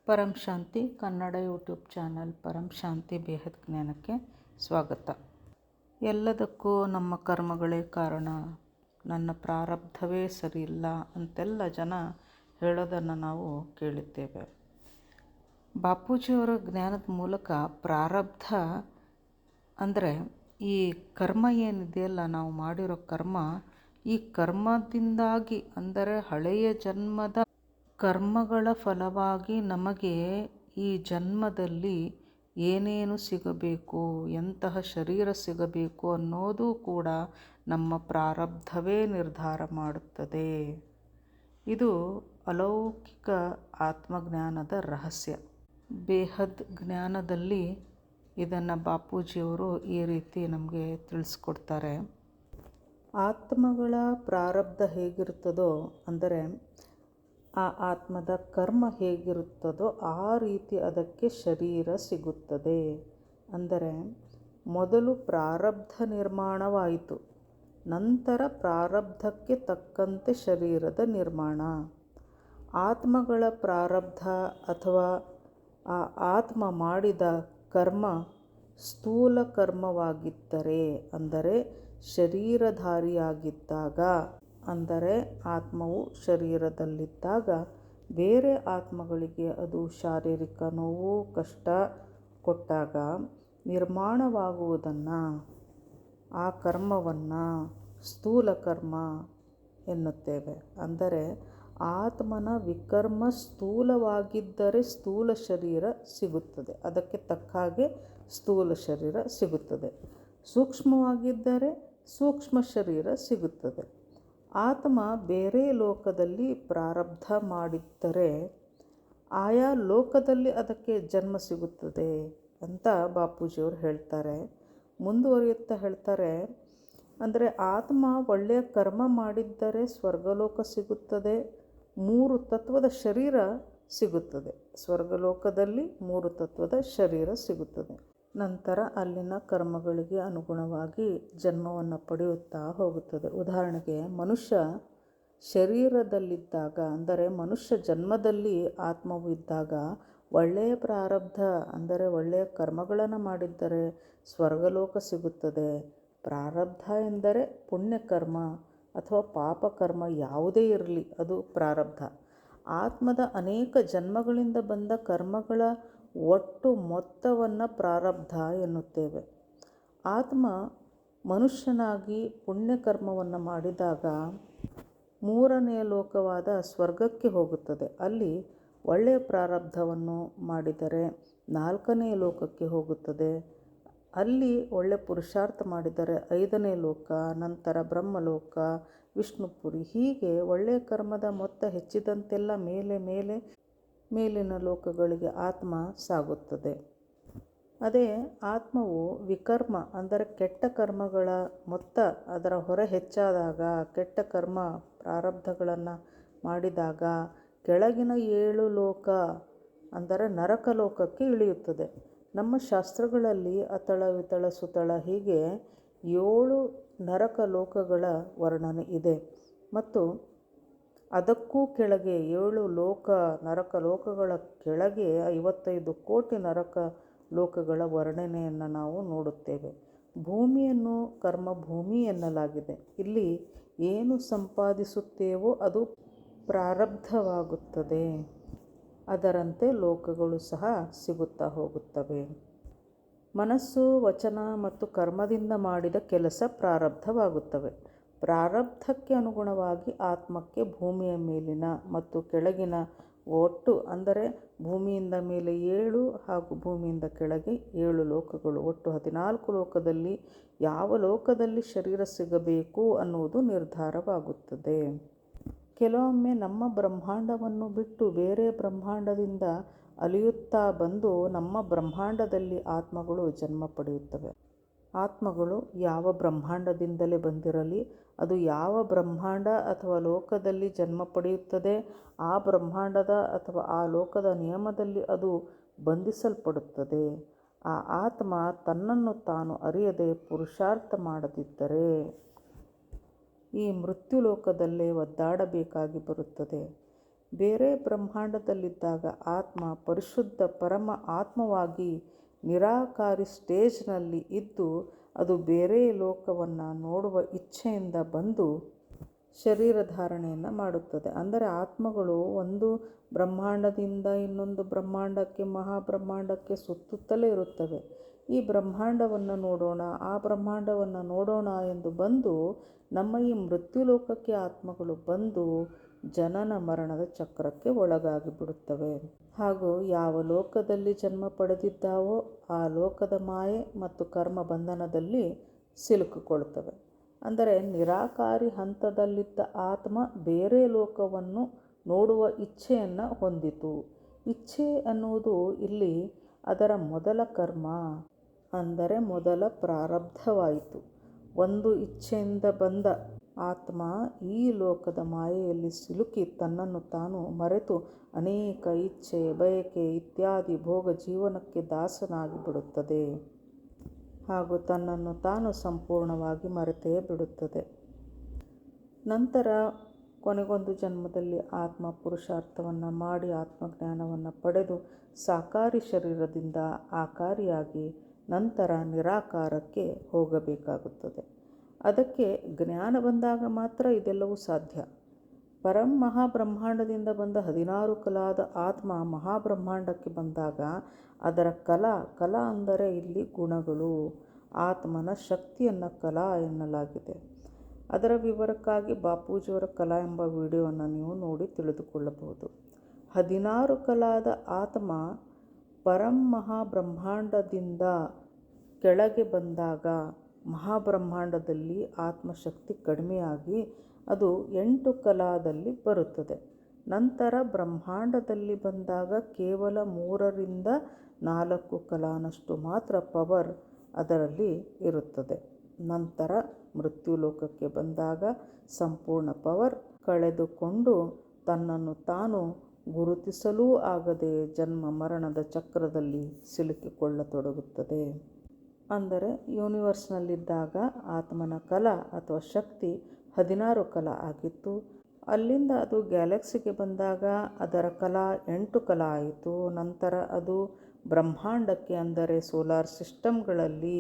ಪರಂ ಶಾಂತಿ Kannada YouTube channel ಪರಂ ಶಾಂತಿ ಬೇಹದ್ ಜ್ಞಾನಕ್ಕೆ ಸ್ವಾಗತ. ಎಲ್ಲದಕ್ಕೂ ನಮ್ಮ ಕರ್ಮಗಳೇ ಕಾರಣ, ನನ್ನ ಪ್ರಾರಬ್ಧವೇ ಸರಿಯಿಲ್ಲ ಅಂತೆಲ್ಲ ಜನ ಹೇಳೋದನ್ನು ನಾವು ಕೇಳಿದ್ದೇವೆ. ಬಾಪೂಜಿಯವರ ಜ್ಞಾನದ ಮೂಲಕ ಪ್ರಾರಬ್ಧ ಅಂದರೆ ಈ ಕರ್ಮ ಏನಿದೆಯಲ್ಲ, ನಾವು ಮಾಡಿರೋ ಕರ್ಮ, ಈ ಕರ್ಮದಿಂದಾಗಿ ಅಂದರೆ ಹಳೆಯ ಜನ್ಮದ ಕರ್ಮಗಳ ಫಲವಾಗಿ ನಮಗೆ ಈ ಜನ್ಮದಲ್ಲಿ ಏನೇನು ಸಿಗಬೇಕು, ಎಂತಹ ಶರೀರ ಸಿಗಬೇಕು ಅನ್ನೋದು ಕೂಡ ನಮ್ಮ ಪ್ರಾರಬ್ಧವೇ ನಿರ್ಧಾರ ಮಾಡುತ್ತದೆ. ಇದು ಅಲೌಕಿಕ ಆತ್ಮಜ್ಞಾನದ ರಹಸ್ಯ. ಬೇಹದ್ ಜ್ಞಾನದಲ್ಲಿ ಇದನ್ನು ಬಾಪೂಜಿಯವರು ಈ ರೀತಿ ನಮಗೆ ತಿಳಿಸ್ಕೊಡ್ತಾರೆ. ಆತ್ಮಗಳ ಪ್ರಾರಬ್ಧ ಹೇಗಿರುತ್ತದೋ ಅಂದರೆ ಆ ಆತ್ಮದ ಕರ್ಮ ಹೇಗಿರುತ್ತದೋ ಆ ರೀತಿ ಅದಕ್ಕೆ ಶರೀರ ಸಿಗುತ್ತದೆ. ಅಂದರೆ ಮೊದಲು ಪ್ರಾರಬ್ಧ ನಿರ್ಮಾಣವಾಯಿತು, ನಂತರ ಪ್ರಾರಬ್ಧಕ್ಕೆ ತಕ್ಕಂತೆ ಶರೀರದ ನಿರ್ಮಾಣ. ಆತ್ಮಗಳ ಪ್ರಾರಬ್ಧ ಅಥವಾ ಆ ಆತ್ಮ ಮಾಡಿದ ಕರ್ಮ ಸ್ಥೂಲ ಕರ್ಮವಾಗಿದ್ದರೆ, ಅಂದರೆ ಶರೀರಧಾರಿಯಾಗಿದ್ದಾಗ, ಅಂದರೆ ಆತ್ಮವು ಶರೀರದಲ್ಲಿದ್ದಾಗ ಬೇರೆ ಆತ್ಮಗಳಿಗೆ ಅದು ಶಾರೀರಿಕ ನೋವು ಕಷ್ಟ ಕೊಟ್ಟಾಗ ನಿರ್ಮಾಣವಾಗುವುದನ್ನು, ಆ ಕರ್ಮವನ್ನು ಸ್ಥೂಲ ಕರ್ಮ ಎನ್ನುತ್ತೇವೆ. ಅಂದರೆ ಆತ್ಮನ ವಿಕರ್ಮ ಸ್ಥೂಲವಾಗಿದ್ದರೆ ಸ್ಥೂಲ ಶರೀರ ಸಿಗುತ್ತದೆ, ಅದಕ್ಕೆ ತಕ್ಕ ಹಾಗೆ ಸ್ಥೂಲ ಶರೀರ ಸಿಗುತ್ತದೆ. ಸೂಕ್ಷ್ಮವಾಗಿದ್ದರೆ ಸೂಕ್ಷ್ಮ ಶರೀರ ಸಿಗುತ್ತದೆ. ಆತ್ಮ ಬೇರೆ ಲೋಕದಲ್ಲಿ ಪ್ರಾರಬ್ಧ ಮಾಡಿದ್ದರೆ ಆಯಾ ಲೋಕದಲ್ಲಿ ಅದಕ್ಕೆ ಜನ್ಮ ಸಿಗುತ್ತದೆ ಅಂತ ಬಾಪೂಜಿಯವರು ಹೇಳ್ತಾರೆ. ಮುಂದುವರಿಯುತ್ತಾ ಹೇಳ್ತಾರೆ, ಅಂದರೆ ಆತ್ಮ ಒಳ್ಳೆಯ ಕರ್ಮ ಮಾಡಿದ್ದರೆ ಸ್ವರ್ಗಲೋಕ ಸಿಗುತ್ತದೆ, 3 ತತ್ವದ ಶರೀರ ಸಿಗುತ್ತದೆ. ಸ್ವರ್ಗಲೋಕದಲ್ಲಿ 3 ತತ್ವದ ಶರೀರ ಸಿಗುತ್ತದೆ. ನಂತರ ಅಲ್ಲಿನ ಕರ್ಮಗಳಿಗೆ ಅನುಗುಣವಾಗಿ ಜನ್ಮವನ್ನು ಪಡೆಯುತ್ತಾ ಹೋಗುತ್ತದೆ. ಉದಾಹರಣೆಗೆ ಮನುಷ್ಯ ಶರೀರದಲ್ಲಿದ್ದಾಗ, ಅಂದರೆ ಮನುಷ್ಯ ಜನ್ಮದಲ್ಲಿ ಆತ್ಮವು ಇದ್ದಾಗ ಒಳ್ಳೆಯ ಪ್ರಾರಬ್ಧ ಅಂದರೆ ಒಳ್ಳೆಯ ಕರ್ಮಗಳನ್ನು ಮಾಡಿದ್ದರೆ ಸ್ವರ್ಗಲೋಕ ಸಿಗುತ್ತದೆ. ಪ್ರಾರಬ್ಧ ಎಂದರೆ ಪುಣ್ಯಕರ್ಮ ಅಥವಾ ಪಾಪಕರ್ಮ ಯಾವುದೇ ಇರಲಿ, ಅದು ಪ್ರಾರಬ್ಧ. ಆತ್ಮದ ಅನೇಕ ಜನ್ಮಗಳಿಂದ ಬಂದ ಕರ್ಮಗಳ ಒಟ್ಟು ಮೊತ್ತವನ್ನು ಪ್ರಾರಬ್ಧ ಎನ್ನುತ್ತೇವೆ. ಆತ್ಮ ಮನುಷ್ಯನಾಗಿ ಪುಣ್ಯಕರ್ಮವನ್ನು ಮಾಡಿದಾಗ 3ನೇ ಲೋಕವಾದ ಸ್ವರ್ಗಕ್ಕೆ ಹೋಗುತ್ತದೆ. ಅಲ್ಲಿ ಒಳ್ಳೆಯ ಪ್ರಾರಬ್ಧವನ್ನು ಮಾಡಿದರೆ 4ನೇ ಲೋಕಕ್ಕೆ ಹೋಗುತ್ತದೆ. ಅಲ್ಲಿ ಒಳ್ಳೆಯ ಪುರುಷಾರ್ಥ ಮಾಡಿದರೆ 5ನೇ ಲೋಕ, ನಂತರ ಬ್ರಹ್ಮಲೋಕ, ವಿಷ್ಣುಪುರಿ. ಹೀಗೆ ಒಳ್ಳೆಯ ಕರ್ಮದ ಮೊತ್ತ ಹೆಚ್ಚಿದಂತೆಲ್ಲ ಮೇಲಿನ ಲೋಕಗಳಿಗೆ ಆತ್ಮ ಸಾಗುತ್ತದೆ. ಅದೇ ಆತ್ಮವು ವಿಕರ್ಮ ಅಂದರೆ ಕೆಟ್ಟ ಕರ್ಮಗಳ ಮೊತ್ತ ಅದರ ಹೊರೆ ಹೆಚ್ಚಾದಾಗ, ಕೆಟ್ಟ ಕರ್ಮ ಪ್ರಾರಬ್ಧಗಳನ್ನು ಮಾಡಿದಾಗ ಕೆಳಗಿನ 7 ಲೋಕ ಅಂದರೆ ನರಕ ಲೋಕಕ್ಕೆ ಇಳಿಯುತ್ತದೆ. ನಮ್ಮ ಶಾಸ್ತ್ರಗಳಲ್ಲಿ ಅತಳ ವಿತಳ ಸುತಳ ಹೀಗೆ 7 ನರಕ ಲೋಕಗಳ ವರ್ಣನೆ ಇದೆ. ಮತ್ತು ಅದಕ್ಕೂ ಕೆಳಗೆ 7 ನರಕ ಲೋಕಗಳ ಕೆಳಗೆ 55 ಕೋಟಿ ನರಕ ಲೋಕಗಳ ವರ್ಣನೆಯನ್ನು ನಾವು ನೋಡುತ್ತೇವೆ. ಭೂಮಿಯನ್ನು ಕರ್ಮಭೂಮಿ ಎನ್ನಲಾಗಿದೆ. ಇಲ್ಲಿ ಏನು ಸಂಪಾದಿಸುತ್ತೇವೋ ಅದು ಪ್ರಾರಬ್ಧವಾಗುತ್ತದೆ. ಅದರಂತೆ ಲೋಕಗಳು ಸಹ ಸಿಗುತ್ತಾ ಹೋಗುತ್ತವೆ. ಮನಸ್ಸು, ವಚನ ಮತ್ತು ಕರ್ಮದಿಂದ ಮಾಡಿದ ಕೆಲಸ ಪ್ರಾರಬ್ಧವಾಗುತ್ತವೆ. ಪ್ರಾರಬ್ಧಕ್ಕೆ ಅನುಗುಣವಾಗಿ ಆತ್ಮಕ್ಕೆ ಭೂಮಿಯ ಮೇಲಿನ ಮತ್ತು ಕೆಳಗಿನ ಒಟ್ಟು, ಅಂದರೆ ಭೂಮಿಯಿಂದ ಮೇಲೆ 7 ಹಾಗೂ ಭೂಮಿಯಿಂದ ಕೆಳಗೆ 7 ಲೋಕಗಳು, ಒಟ್ಟು 14 ಲೋಕದಲ್ಲಿ ಯಾವ ಲೋಕದಲ್ಲಿ ಶರೀರ ಸಿಗಬೇಕು ಅನ್ನುವುದು ನಿರ್ಧಾರವಾಗುತ್ತದೆ. ಕೆಲವೊಮ್ಮೆ ನಮ್ಮ ಬ್ರಹ್ಮಾಂಡವನ್ನು ಬಿಟ್ಟು ಬೇರೆ ಬ್ರಹ್ಮಾಂಡದಿಂದ ಅಲಿಯುತ್ತಾ ಬಂದು ನಮ್ಮ ಬ್ರಹ್ಮಾಂಡದಲ್ಲಿ ಆತ್ಮಗಳು ಜನ್ಮ ಪಡೆಯುತ್ತವೆ. ಆತ್ಮಗಳು ಯಾವ ಬ್ರಹ್ಮಾಂಡದಿಂದಲೇ ಬಂದಿರಲಿ, ಅದು ಯಾವ ಬ್ರಹ್ಮಾಂಡ ಅಥವಾ ಲೋಕದಲ್ಲಿ ಜನ್ಮ ಪಡೆಯುತ್ತದೆ, ಆ ಬ್ರಹ್ಮಾಂಡದ ಅಥವಾ ಆ ಲೋಕದ ನಿಯಮದಲ್ಲಿ ಅದು ಬಂಧಿಸಲ್ಪಡುತ್ತದೆ. ಆ ಆತ್ಮ ತನ್ನನ್ನು ತಾನು ಅರಿಯದೆ ಪುರುಷಾರ್ಥ ಮಾಡದಿದ್ದರೆ ಈ ಮೃತ್ಯುಲೋಕದಲ್ಲೇ ಒದ್ದಾಡಬೇಕಾಗಿ ಬರುತ್ತದೆ. ಬೇರೆ ಬ್ರಹ್ಮಾಂಡದಲ್ಲಿದ್ದಾಗ ಆತ್ಮ ಪರಿಶುದ್ಧ ಪರಮ ಆತ್ಮವಾಗಿ ನಿರಾಕಾರಿ ಸ್ಟೇಜ್ನಲ್ಲಿ ಇದ್ದು ಅದು ಬೇರೆ ಲೋಕವನ್ನು ನೋಡುವ ಇಚ್ಛೆಯಿಂದ ಬಂದು ಶರೀರ ಧಾರಣೆಯನ್ನು ಮಾಡುತ್ತದೆ. ಅಂದರೆ ಆತ್ಮಗಳು ಒಂದು ಬ್ರಹ್ಮಾಂಡದಿಂದ ಇನ್ನೊಂದು ಬ್ರಹ್ಮಾಂಡಕ್ಕೆ, ಮಹಾಬ್ರಹ್ಮಾಂಡಕ್ಕೆ ಸುತ್ತುತ್ತಲೇ ಇರುತ್ತವೆ. ಈ ಬ್ರಹ್ಮಾಂಡವನ್ನು ನೋಡೋಣ, ಆ ಬ್ರಹ್ಮಾಂಡವನ್ನು ನೋಡೋಣ ಎಂದು ಬಂದು ನಮ್ಮ ಈ ಮೃತ್ಯು ಲೋಕಕ್ಕೆ ಆತ್ಮಗಳು ಬಂದು ಜನನ ಮರಣದ ಚಕ್ರಕ್ಕೆ ಒಳಗಾಗಿ ಬಿಡುತ್ತವೆ. ಹಾಗೂ ಯಾವ ಲೋಕದಲ್ಲಿ ಜನ್ಮ ಪಡೆದಿದ್ದಾವೋ ಆ ಲೋಕದ ಮಾಯೆ ಮತ್ತು ಕರ್ಮ ಬಂಧನದಲ್ಲಿ ಸಿಲುಕಿಕೊಳ್ಳುತ್ತವೆ. ಅಂದರೆ ನಿರಾಕಾರಿ ಹಂತದಲ್ಲಿದ್ದ ಆತ್ಮ ಬೇರೆ ಲೋಕವನ್ನು ನೋಡುವ ಇಚ್ಛೆಯನ್ನು ಹೊಂದಿತು. ಇಚ್ಛೆ ಅನ್ನುವುದು ಇಲ್ಲಿ ಅದರ ಮೊದಲ ಕರ್ಮ, ಅಂದರೆ ಮೊದಲ ಪ್ರಾರಬ್ಧವಾಯಿತು. ಒಂದು ಇಚ್ಛೆಯಿಂದ ಬಂದ ಆತ್ಮ ಈ ಲೋಕದ ಮಾಯೆಯಲ್ಲಿ ಸಿಲುಕಿ ತನ್ನನ್ನು ತಾನು ಮರೆತು ಅನೇಕ ಇಚ್ಛೆ, ಬಯಕೆ ಇತ್ಯಾದಿ ಭೋಗ ಜೀವನಕ್ಕೆ ದಾಸನಾಗಿ ಬಿಡುತ್ತದೆ ಹಾಗೂ ತನ್ನನ್ನು ತಾನು ಸಂಪೂರ್ಣವಾಗಿ ಮರೆತೇ ಬಿಡುತ್ತದೆ. ನಂತರ ಕೊನೆಗೊಂದು ಜನ್ಮದಲ್ಲಿ ಆತ್ಮ ಪುರುಷಾರ್ಥವನ್ನು ಮಾಡಿ ಆತ್ಮಜ್ಞಾನವನ್ನು ಪಡೆದು ಸಾಕಾರಿ ಶರೀರದಿಂದ ಆಕಾರಿಯಾಗಿ ನಂತರ ನಿರಾಕಾರಕ್ಕೆ ಹೋಗಬೇಕಾಗುತ್ತದೆ. ಅದಕ್ಕೆ ಜ್ಞಾನ ಬಂದಾಗ ಮಾತ್ರ ಇದೆಲ್ಲವೂ ಸಾಧ್ಯ. ಪರಂ ಮಹಾಬ್ರಹ್ಮಾಂಡದಿಂದ ಬಂದ 16 ಕಲಾದ ಆತ್ಮ ಮಹಾಬ್ರಹ್ಮಾಂಡಕ್ಕೆ ಬಂದಾಗ ಅದರ ಕಲಾ ಅಂದರೆ ಇಲ್ಲಿ ಗುಣಗಳು, ಆತ್ಮನ ಶಕ್ತಿಯನ್ನು ಕಲಾ ಎನ್ನಲಾಗಿದೆ. ಅದರ ವಿವರಕ್ಕಾಗಿ ಬಾಪೂಜಿಯವರ ಕಲಾ ಎಂಬ ವಿಡಿಯೋವನ್ನು ನೀವು ನೋಡಿ ತಿಳಿದುಕೊಳ್ಳಬಹುದು. 16 ಕಲಾದ ಆತ್ಮ ಪರಂ ಮಹಾಬ್ರಹ್ಮಾಂಡದಿಂದ ಕೆಳಗೆ ಬಂದಾಗ ಮಹಾಬ್ರಹ್ಮಾಂಡದಲ್ಲಿ ಆತ್ಮಶಕ್ತಿ ಕಡಿಮೆಯಾಗಿ ಅದು 8 ಕಲಾದಲ್ಲಿ ಬರುತ್ತದೆ. ನಂತರ ಬ್ರಹ್ಮಾಂಡದಲ್ಲಿ ಬಂದಾಗ ಕೇವಲ 3ರಿಂದ 4 ಕಲಾನಷ್ಟು ಮಾತ್ರ ಪವರ್ ಅದರಲ್ಲಿ ಇರುತ್ತದೆ. ನಂತರ ಮೃತ್ಯು ಲೋಕಕ್ಕೆ ಬಂದಾಗ ಸಂಪೂರ್ಣ ಪವರ್ ಕಳೆದುಕೊಂಡು ತನ್ನನ್ನು ತಾನು ಗುರುತಿಸಲೂ ಆಗದೆ ಜನ್ಮ ಮರಣದ ಚಕ್ರದಲ್ಲಿ ಸಿಲುಕಿಕೊಳ್ಳತೊಡಗುತ್ತದೆ. ಅಂದರೆ ಯೂನಿವರ್ಸ್ನಲ್ಲಿದ್ದಾಗ ಆತ್ಮನ ಕಲಾ ಅಥವಾ ಶಕ್ತಿ 16 ಕಲಾ ಆಗಿತ್ತು. ಅಲ್ಲಿಂದ ಅದು ಗ್ಯಾಲಕ್ಸಿಗೆ ಬಂದಾಗ ಅದರ ಕಲಾ 8 ಕಲಾ ಆಯಿತು. ನಂತರ ಅದು ಬ್ರಹ್ಮಾಂಡಕ್ಕೆ ಅಂದರೆ ಸೋಲಾರ್ ಸಿಸ್ಟಮ್ಗಳಲ್ಲಿ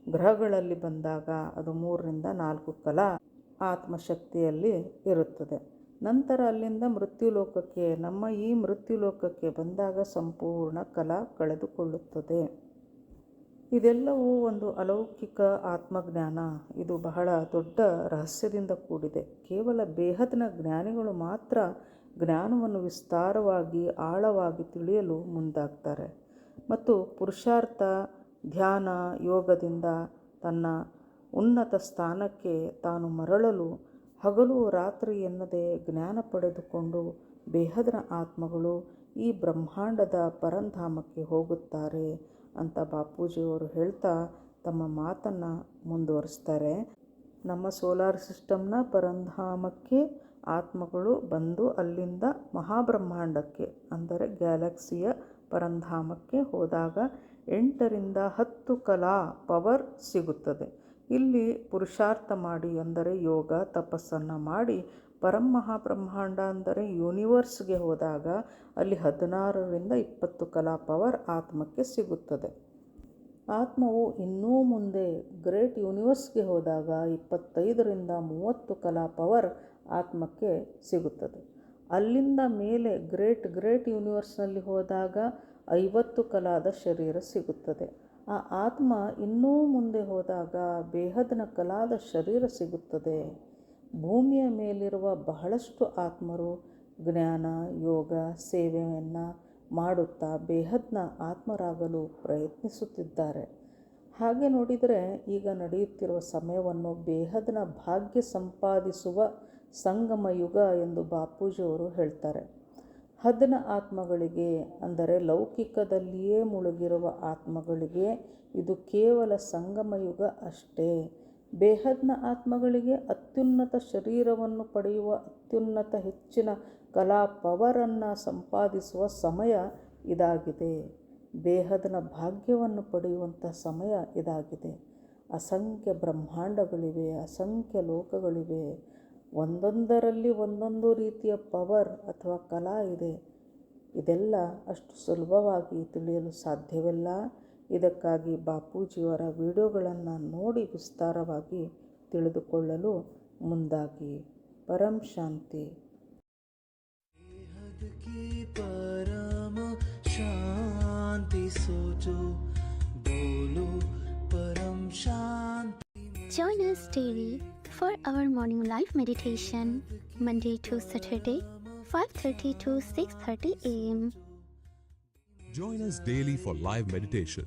ಗ್ರಹಗಳಲ್ಲಿ ಬಂದಾಗ ಅದು 3ರಿಂದ 4 ಕಲಾ ಆತ್ಮಶಕ್ತಿಯಲ್ಲಿ ಇರುತ್ತದೆ. ನಂತರ ಅಲ್ಲಿಂದ ಮೃತ್ಯು ಲೋಕಕ್ಕೆ, ನಮ್ಮ ಈ ಮೃತ್ಯು ಲೋಕಕ್ಕೆ ಬಂದಾಗ ಸಂಪೂರ್ಣ ಕಲಾ ಕಳೆದುಕೊಳ್ಳುತ್ತದೆ. ಇದೆಲ್ಲವೂ ಒಂದು ಅಲೌಕಿಕ ಆತ್ಮಜ್ಞಾನ. ಇದು ಬಹಳ ದೊಡ್ಡ ರಹಸ್ಯದಿಂದ ಕೂಡಿದೆ. ಕೇವಲ ಬೇಹದ್ನ ಜ್ಞಾನಿಗಳು ಮಾತ್ರ ಜ್ಞಾನವನ್ನು ವಿಸ್ತಾರವಾಗಿ ಆಳವಾಗಿ ತಿಳಿಯಲು ಮುಂದಾಗ್ತಾರೆ ಮತ್ತು ಪುರುಷಾರ್ಥ, ಧ್ಯಾನ, ಯೋಗದಿಂದ ತನ್ನ ಉನ್ನತ ಸ್ಥಾನಕ್ಕೆ ತಾನು ಮರಳಲು ಹಗಲು ರಾತ್ರಿ ಎನ್ನದೆ ಜ್ಞಾನ ಪಡೆದುಕೊಂಡು ಬೇಹದ್ನ ಆತ್ಮಗಳು ಈ ಬ್ರಹ್ಮಾಂಡದ ಪರಂಧಾಮಕ್ಕೆ ಹೋಗುತ್ತಾರೆ ಅಂತ ಬಾಪೂಜಿಯವರು ಹೇಳ್ತಾ ತಮ್ಮ ಮಾತನ್ನು ಮುಂದುವರಿಸ್ತಾರೆ. ನಮ್ಮ ಸೋಲಾರ್ ಸಿಸ್ಟಮ್ನ ಪರಂಧಾಮಕ್ಕೆ ಆತ್ಮಗಳು ಬಂದು ಅಲ್ಲಿಂದ ಮಹಾಬ್ರಹ್ಮಾಂಡಕ್ಕೆ ಅಂದರೆ ಗ್ಯಾಲಕ್ಸಿಯ ಪರಂಧಾಮಕ್ಕೆ ಹೋದಾಗ 8ರಿಂದ 10 ಕಲಾ ಪವರ್ ಸಿಗುತ್ತದೆ. ಇಲ್ಲಿ ಪುರುಷಾರ್ಥ ಮಾಡಿ ಅಂದರೆ ಯೋಗ ತಪಸ್ಸನ್ನು ಮಾಡಿ ಪರಂ ಮಹಾಬ್ರಹ್ಮಾಂಡ ಅಂದರೆ ಯೂನಿವರ್ಸ್ಗೆ ಹೋದಾಗ ಅಲ್ಲಿ 16ರಿಂದ 20 ಕಲಾ ಪವರ್ ಆತ್ಮಕ್ಕೆ ಸಿಗುತ್ತದೆ. ಆತ್ಮವು ಇನ್ನೂ ಮುಂದೆ ಗ್ರೇಟ್ ಯೂನಿವರ್ಸ್ಗೆ ಹೋದಾಗ 25ರಿಂದ 30 ಕಲಾ ಪವರ್ ಆತ್ಮಕ್ಕೆ ಸಿಗುತ್ತದೆ. ಅಲ್ಲಿಂದ ಮೇಲೆ ಗ್ರೇಟ್ ಯೂನಿವರ್ಸ್ನಲ್ಲಿ ಹೋದಾಗ 50 ಕಲಾದ ಶರೀರ ಸಿಗುತ್ತದೆ. ಆ ಆತ್ಮ ಇನ್ನೂ ಮುಂದೆ ಹೋದಾಗ ಬೇಹದ್ನ ಕಲಾದ ಶರೀರ ಸಿಗುತ್ತದೆ. ಭೂಮಿಯ ಮೇಲಿರುವ ಬಹಳಷ್ಟು ಆತ್ಮರು ಜ್ಞಾನ, ಯೋಗ, ಸೇವೆಯನ್ನು ಮಾಡುತ್ತಾ ಬೇಹದ್ನ ಆತ್ಮರಾಗಲು ಪ್ರಯತ್ನಿಸುತ್ತಿದ್ದಾರೆ. ಹಾಗೆ ನೋಡಿದರೆ ಈಗ ನಡೆಯುತ್ತಿರುವ ಸಮಯವನ್ನು ಬೇಹದ್ನ ಭಾಗ್ಯ ಸಂಪಾದಿಸುವ ಸಂಗಮ ಯುಗ ಎಂದು ಬಾಪೂಜಿಯವರು ಹೇಳ್ತಾರೆ. ಹದ್ನ ಆತ್ಮಗಳಿಗೆ ಅಂದರೆ ಲೌಕಿಕದಲ್ಲಿಯೇ ಮುಳುಗಿರುವ ಆತ್ಮಗಳಿಗೆ ಇದು ಕೇವಲ ಸಂಗಮ ಯುಗ ಅಷ್ಟೇ. ಬೇಹದ್ನ ಆತ್ಮಗಳಿಗೆ ಅತ್ಯುನ್ನತ ಶರೀರವನ್ನು ಪಡೆಯುವ, ಅತ್ಯುನ್ನತ ಹೆಚ್ಚಿನ ಕಲಾ ಪವರನ್ನು ಸಂಪಾದಿಸುವ ಸಮಯ ಇದಾಗಿದೆ. ಬೇಹದ್ನ ಭಾಗ್ಯವನ್ನು ಪಡೆಯುವಂಥ ಸಮಯ ಇದಾಗಿದೆ. ಅಸಂಖ್ಯ ಬ್ರಹ್ಮಾಂಡಗಳಿವೆ, ಅಸಂಖ್ಯ ಲೋಕಗಳಿವೆ. ಒಂದೊಂದರಲ್ಲಿ ಒಂದೊಂದು ರೀತಿಯ ಪವರ್ ಅಥವಾ ಕಲಾ ಇದೆ. ಇದೆಲ್ಲ ಅಷ್ಟು ಸುಲಭವಾಗಿ ತಿಳಿಯಲು ಸಾಧ್ಯವಿಲ್ಲ. ಇದಕ್ಕಾಗಿ ಬಾಪೂಜಿಯವರ ವಿಡಿಯೋಗಳನ್ನು ನೋಡಿ ವಿಸ್ತಾರವಾಗಿ ತಿಳಿದುಕೊಳ್ಳಲು ಮುಂದಾಗಿ. ಪರಂ ಶಾಂತಿ. परम शांति सोचो, बोलो परम शांति. Join us daily for our morning live meditation, Monday to Saturday, 5:30 to 6:30 a.m. Join us daily for live meditation,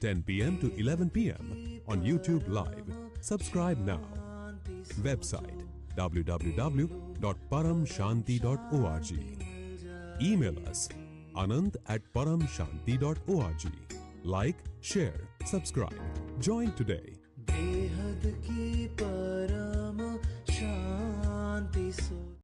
10 p.m. to 11 p.m. on YouTube Live. Subscribe now. Website www.paramshanti.org. Email us anant@paramshanti.org. Like, share, subscribe. Join today. बेहद की परम शांति सो